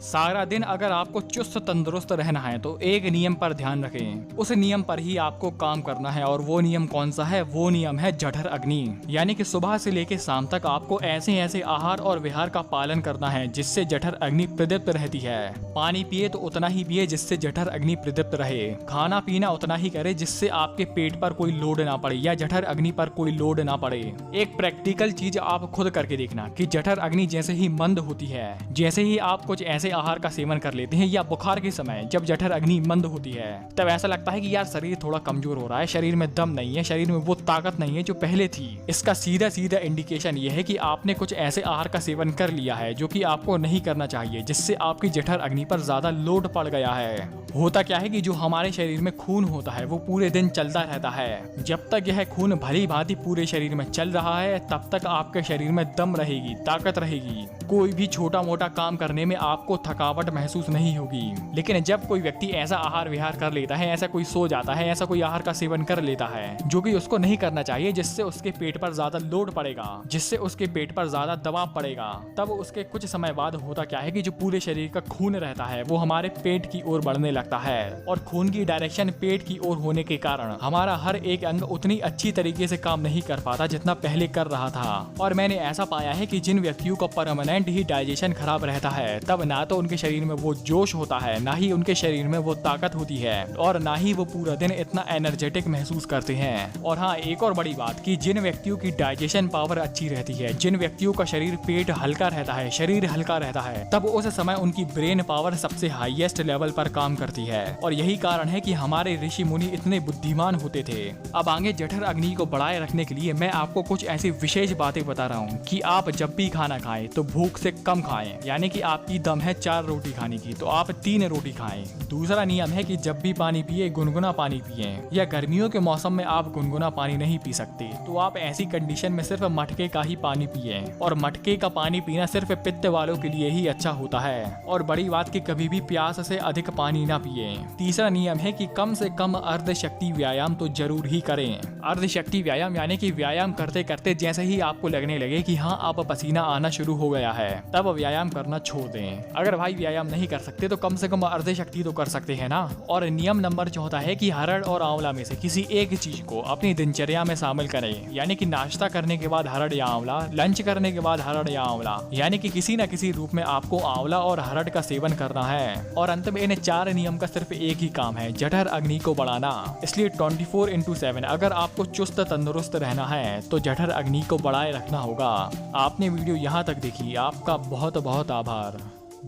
सारा दिन अगर आपको चुस्त तंदुरुस्त रहना है तो एक नियम पर ध्यान रखें, उस नियम पर ही आपको काम करना है। और वो नियम कौन सा है? वो नियम है जठर अग्नि। यानी कि सुबह से लेकर शाम तक आपको ऐसे ऐसे आहार और विहार का पालन करना है जिससे जठर अग्नि प्रदीप्त रहती है। पानी पिए तो उतना ही पिए जिससे जठर अग्नि प्रदीप्त रहे। खाना पीना उतना ही करे जिससे आपके पेट पर कोई लोड ना पड़े या जठर अग्नि पर कोई लोड ना पड़े। एक प्रैक्टिकल चीज आप खुद करके देखना कि जठर अग्नि जैसे ही मंद होती है, जैसे ही आप कुछ ऐसे आहार का सेवन कर लेते हैं या बुखार के समय जब जठर अग्नि मंद होती है, तब ऐसा लगता है कि यार शरीर थोड़ा कमजोर हो रहा है, शरीर में दम नहीं है, शरीर में वो ताकत नहीं है जो पहले थी। इसका सीधा सीधा इंडिकेशन ये है कि आपने कुछ ऐसे आहार का सेवन कर लिया है जो कि आपको नहीं करना चाहिए, जिससे आपकी जठर अग्नि पर ज्यादा लोड पड़ गया है। होता क्या है कि जो हमारे शरीर में खून होता है वो पूरे दिन चलता रहता है। जब तक यह खून भली भांति पूरे शरीर में चल रहा है तब तक आपके शरीर में दम रहेगी, ताकत रहेगी। कोई भी छोटा मोटा काम करने में आपको थकावट महसूस नहीं होगी। लेकिन जब कोई व्यक्ति ऐसा आहार विहार कर लेता है, ऐसा कोई सो जाता है, ऐसा कोई आहार का सेवन कर लेता है जो कि उसको नहीं करना चाहिए, जिससे उसके पेट पर ज्यादा लोड पड़ेगा, जिससे उसके पेट पर ज्यादा दबाव पड़ेगा, तब उसके कुछ समय बाद होता क्या है कि जो पूरे शरीर का खून रहता है वो हमारे पेट की ओर बढ़ने लगता है। और खून की डायरेक्शन पेट की ओर होने के कारण हमारा हर एक अंग उतनी अच्छी तरीके से काम नहीं कर पाता जितना पहले कर रहा था। और मैंने ऐसा पाया है कि जिन व्यक्तियों का परमानेंट ही डाइजेशन खराब रहता है, तब ना तो उनके शरीर में वो जोश होता है, ना ही उनके शरीर में वो ताकत होती है, और ना ही वो पूरा दिन इतना एनर्जेटिक महसूस करते हैं। और हाँ, एक और बड़ी बात कि जिन व्यक्तियों की डाइजेशन पावर अच्छी रहती है, जिन व्यक्तियों का शरीर पेट हल्का रहता है, शरीर हल्का रहता है, तब उस समय उनकी ब्रेन पावर सबसे हाईएस्ट लेवल पर काम करती है। और यही कारण है कि हमारे ऋषि मुनि इतने बुद्धिमान होते थे। अब आगे जठर अग्नि को बढ़ाए रखने के लिए मैं आपको कुछ ऐसी विशेष बातें बता रहा हूँ कि आप जब भी खाना खाएं तो भूख से कम खाएं। यानी कि आपकी दम है 4 रोटी खाने की तो आप 3 रोटी खाएं। दूसरा नियम है कि जब भी पानी पिए गुनगुना पानी पिए, या गर्मियों के मौसम में आप गुनगुना पानी नहीं पी सकते तो आप ऐसी कंडीशन में सिर्फ मटके का ही पानी पिए। और मटके का पानी पीना सिर्फ पित्त वालों के लिए ही अच्छा होता है। और बड़ी बात कि कभी भी प्यास से अधिक पानी ना पिए। तीसरा नियम है कि कम से कम अर्ध शक्ति व्यायाम तो जरूर ही करें। अर्ध शक्ति व्यायाम यानी कि व्यायाम करते करते जैसे ही आपको लगने लगे कि हाँ आप पसीना आना शुरू हो गया है, तब व्यायाम करना छोड़ दें। अगर भाई व्यायाम नहीं कर सकते तो कम से कम अर्ध शक्ति तो कर सकते हैं ना। और नियम नंबर 4 है कि हरड़ और आंवला में से किसी एक चीज को अपनी दिनचर्या में शामिल करें। यानी कि नाश्ता करने के बाद हरड़ या आंवला, लंच करने के बाद हरड़ या आंवला, यानी कि किसी न किसी रूप में आपको आंवला और हरड़ का सेवन करना है। और अंत में इन 4 नियम का सिर्फ एक ही काम है, जठर अग्नि को बढ़ाना। इसलिए 24/7 अगर आपको चुस्त तंदुरुस्त रहना है तो जठर अग्नि को बढ़ाए रखना होगा। आपने वीडियो यहाँ तक देखी, आपका बहुत बहुत आभार,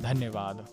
धन्यवाद।